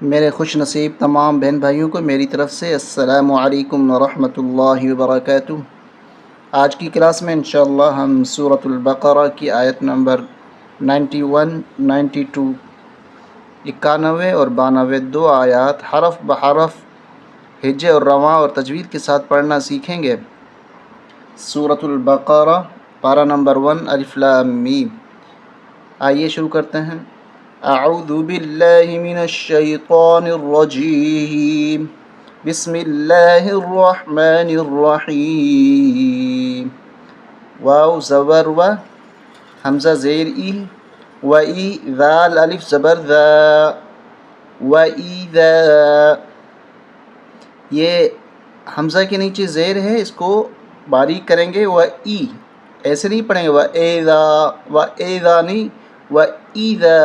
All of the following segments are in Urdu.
میرے خوش نصیب تمام بہن بھائیوں کو میری طرف سے السلام علیکم ورحمۃ اللہ وبرکاتہ۔ آج کی کلاس میں انشاءاللہ ہم سورۃ البقرہ کی آیت نمبر 91، 92، 91 اور 92 دو آیات حرف بحرف ہجے اور رواں اور تجوید کے ساتھ پڑھنا سیکھیں گے۔ سورۃ البقرہ پارہ نمبر 1 الف لام میم۔ آئیے شروع کرتے ہیں۔ اعوذ باللہ من الشیطان الرجیم، بسم اللہ الرحمن الرحیم۔ واو زبر و، حمزہ زیر ای، و ای، ذال الف زبر ذا، و ایذا۔ یہ حمزہ کے نیچے زیر ہے، اس کو باریک کریں گے، و ای ایسے نہیں پڑھیں گے، و ایذا، و ایذا نہیں، و ایذا۔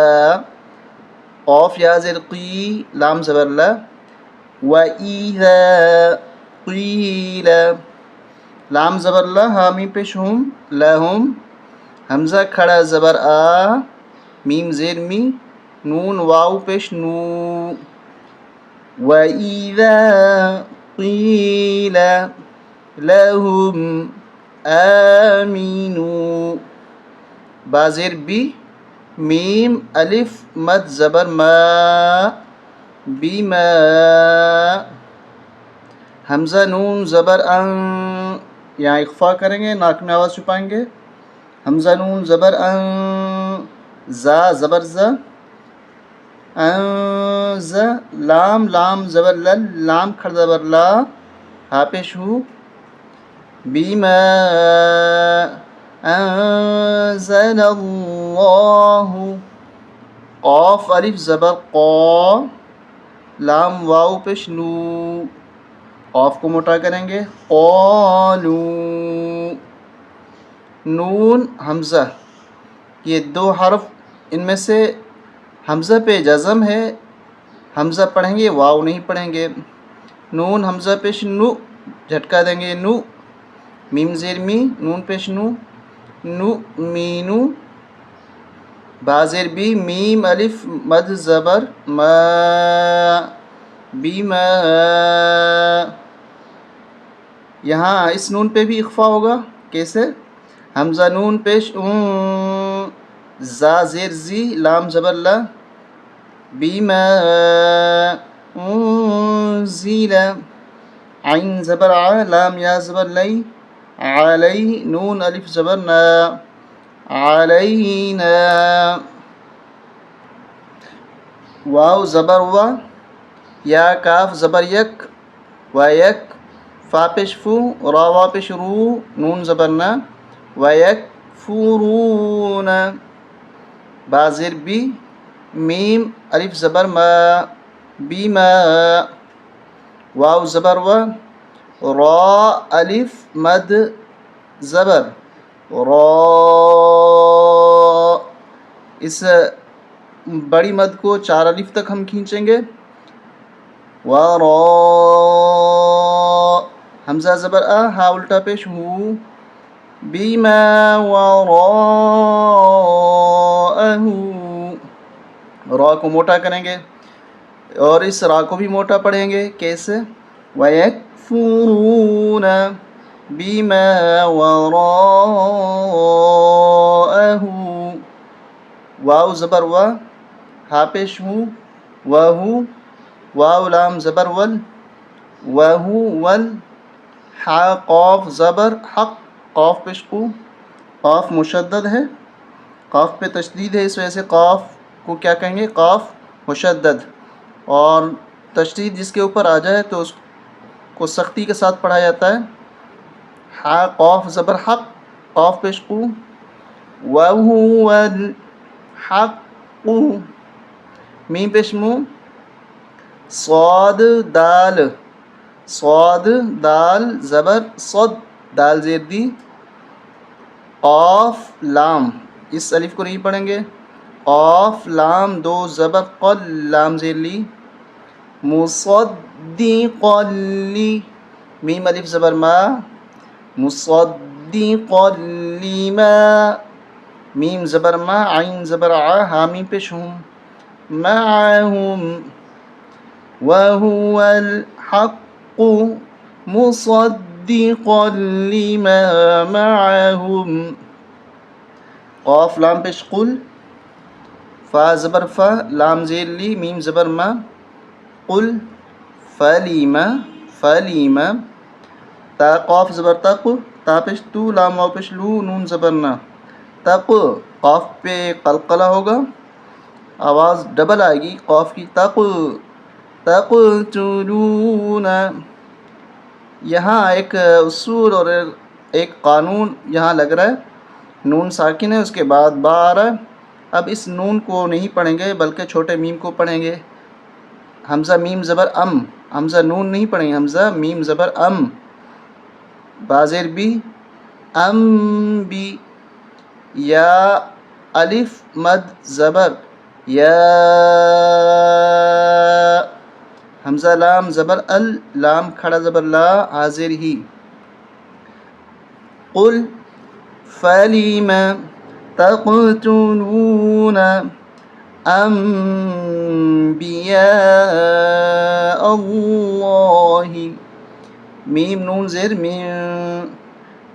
قاف یا زیر قی، لام زبر لا، و ایذا قیل، لام زبر لا، حامی پیش ہم، لہم، حمزہ کھڑا زبر آ، میم زیر می، نون واو پیش نو، و ایذا قیل لہم آمینو، با زیر بی، میم الف مد زبر ما، بما، حمزہ نون زبر ان، یہاں اخفا کریں گے، ناک میں آواز چھپائیں گے، حمزہ نون زبر ان، زا زبر زا، انز، لام لام زبر لل، لام کھڑ زبر لا، ہا پیش ہو، بما انزل اللہ، قاف الف زبر قا، لام واو پیش نو، قاف کو موٹا کریں گے، قالو، نون حمزہ، یہ دو حرف ان میں سے حمزہ پہ جزم ہے، حمزہ پڑھیں گے، واو نہیں پڑھیں گے۔ نون حمزہ پیش نو، جھٹکا دیں گے نو، میم زیر می، نون پیش نو، نو مینو، با زیر بی، میم الف مد زبر ما، بیما۔ یہاں اس نون پہ بھی اخفا ہوگا، کیسے؟ حمزہ نون پیش اون، زا زیر زی، لام زبر لا، بیما انزل، عین زبر ع، لام یا زبر لی، علی، نون الف زبر نا، علینا، واو زبر و، یا کاف زبر یک، و یک، فا پیش فو، را وا پیش رو، نون زبر نا، و یک فورون، با زیر بی، میم الف زبر ما، بیما، واو زبر و، را الف مد زبر را، اس بڑی مد کو 4 الف تک ہم کھینچیں گے، ورا، حمزہ زبر آ، ہا الٹا پیش ہو، بیما وراءہ، را کو موٹا کریں گے اور اس را کو بھی موٹا پڑھیں گے، کیسے؟ وَيَكْفُرُونَ بِمَا وَرَاءَهُ، واو زبر و، ہا پیش ہو، وہو، واو لام زبر ول، وہو ول، ہا قاف زبر حق، قاف پیش قو، قاف مشدد ہے، قاف پہ تشدید ہے، اس وجہ سے قاف کو کیا کہیں گے؟ قاف مشدد، اور تشدید جس کے اوپر آ جائے تو اس کو سختی کے ساتھ پڑھا جاتا ہے۔ ہا قاف زبر حق، قاف پیش قو، وَهُوَ الْحَقُّ، میم پیش مو، صاد دال، صاد دال زبر صد، دال زیر دی، قاف لام، اس الف کو نہیں پڑھیں گے، قاف لام دو زبر قل، لام زیر لی، مصدقا لی، میم الف زبر ما، مصدقا لما، میم زبر ما، عین زبر ع، حامیم پیش ہوں، معہم، وهو الحق مصدقا لما معهم قاف لام پیش قل فا زبر فا لام زیر لی میم زبر ما قل فلیما فلیما تا قاف زبر تق تا پیش تو لام واو پیش لو نون زبر نا تق قاف پہ قلقلہ ہوگا آواز ڈبل آئے گی قاف کی تق تقتلون یہاں ایک اصول اور ایک قانون یہاں لگ رہا ہے نون ساکن ہے اس کے بعد با آ رہا ہے اب اس نون کو نہیں پڑھیں گے بلکہ چھوٹے میم کو پڑھیں گے حمزہ میم زبر ام حمزہ نون نہیں پڑھیں گے حمزہ میم زبر ام بازر بھی ام بھی یا الف مد زبر یا حمزہ لام زبر ال لام کھڑا زبر لا حاضر ہی قل فلم تقتلون انبیاء اللہ میم نون زیر میم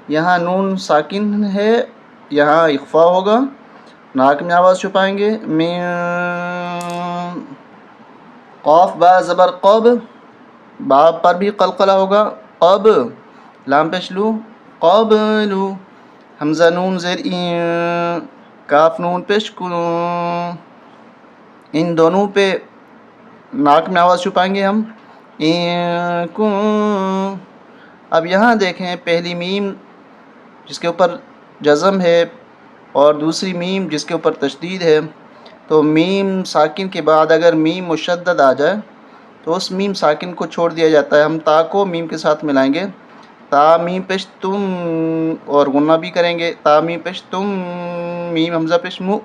یہاں نون ساکن ہے یہاں اخفا ہوگا ناک میں آواز چھپائیں گے میم قاف با زبر قب با پر بھی قلقلہ ہوگا قب لام پیش لو قبلو حمزہ نون زیر کاف نون پیش کنو ان دونوں پہ ناک میں آواز چھپائیں گے ہم اب یہاں دیکھیں پہلی میم جس کے اوپر جزم ہے اور دوسری میم جس کے اوپر تشدید ہے تو میم ساکن کے بعد اگر میم مشدد آ جائے تو اس میم ساکن کو چھوڑ دیا جاتا ہے ہم تا کو میم کے ساتھ ملائیں گے تا میم پیش تم اور غنہ بھی کریں گے تا میم پیش تم میم حمزہ پیش مو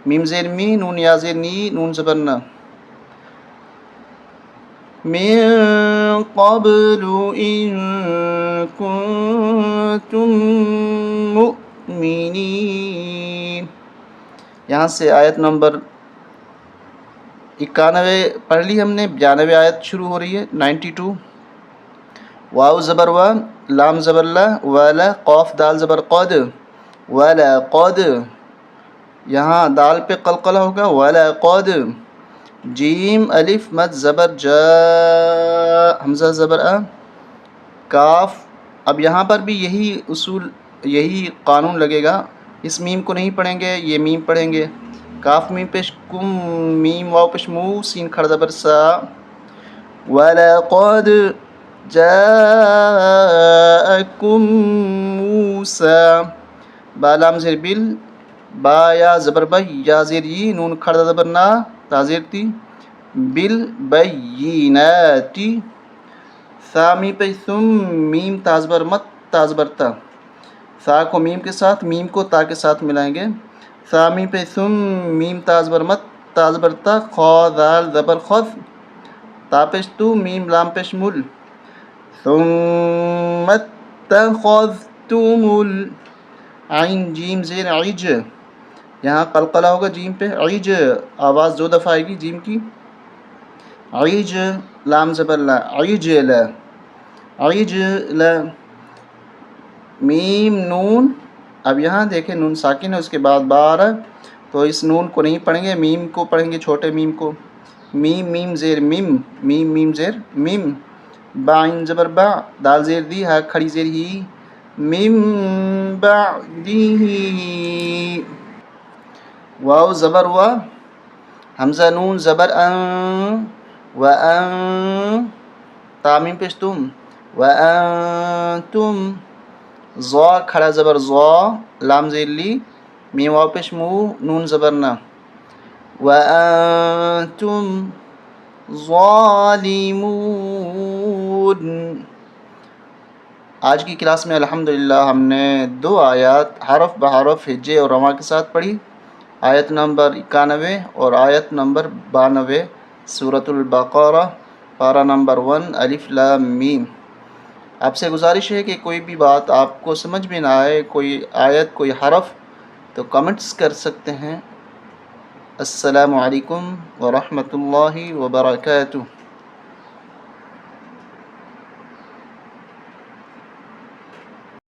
میم زیر می نون یا زیر نی نون زبر نا من قبل ان کنتم مؤمنین یہاں سے آیت نمبر 91 پڑھ لی ہم نے 92 آیت شروع ہو رہی ہے 92 واو زبر وا لام زبر لا ولا قاف دال زبر قد ولا قد یہاں دال پہ قلقلہ ہوگا ولا قد جیم الف مد زبر جا حمزہ زبر ا کاف اب یہاں پر بھی یہی اصول یہی قانون لگے گا اس میم کو نہیں پڑھیں گے یہ میم پڑھیں گے کاف میم پیش کم میم واو پیش مو سین کھڑ زبر سا وَلَقَدْ جَاءَكُم مُوسَى با لام زیر بل با یا زبر با یا زیر ی نون کھڑ زبر نا تازیر تی بالبیناتی ثا میم پہ ثم میم تازبر مت تازبر تا ثا کو میم کے ساتھ میم کو تا کے ساتھ ملائیں گے ثا میم پہ ثم میم تازبر مت تازبر تا خا ذال زبر خذ تا پیش تو میم لام پیش مل ثم اتخذتم العین جیم زیر عج یہاں قلقلہ ہوگا جیم پہ عج آواز 2 دفعہ آئے گی جیم کی عج لام زبر لا عجل عجل میم نون اب یہاں دیکھیں نون ساکن ہے اس کے بعد با آ رہا ہے تو اس نون کو نہیں پڑھیں گے میم کو پڑھیں گے چھوٹے میم کو میم میم زیر میم میم میم زیر میم با عین زبر با دال زیر دی ہا کھڑی زیر ہی میم بعدی واو زبر وا حمزہ نون زبر ان وان تامیم پیش تم وانتم ضا کھڑا زبر ضا لام زیر لی میم واو پیش مو نون زبر نا وانتم ظالمون آج کی کلاس میں الحمدللہ ہم نے 2 آیات حرف بحرف ہجے اور رواں کے ساتھ پڑھی آیت نمبر 91 اور آیت نمبر 92 سورۃ البقرہ پارہ نمبر 1 الف لام میم آپ سے گزارش ہے کہ کوئی بھی بات آپ کو سمجھ میں نہ آئے کوئی آیت کوئی حرف تو کمنٹس کر سکتے ہیں السلام علیکم ورحمۃ اللہ وبرکاتہ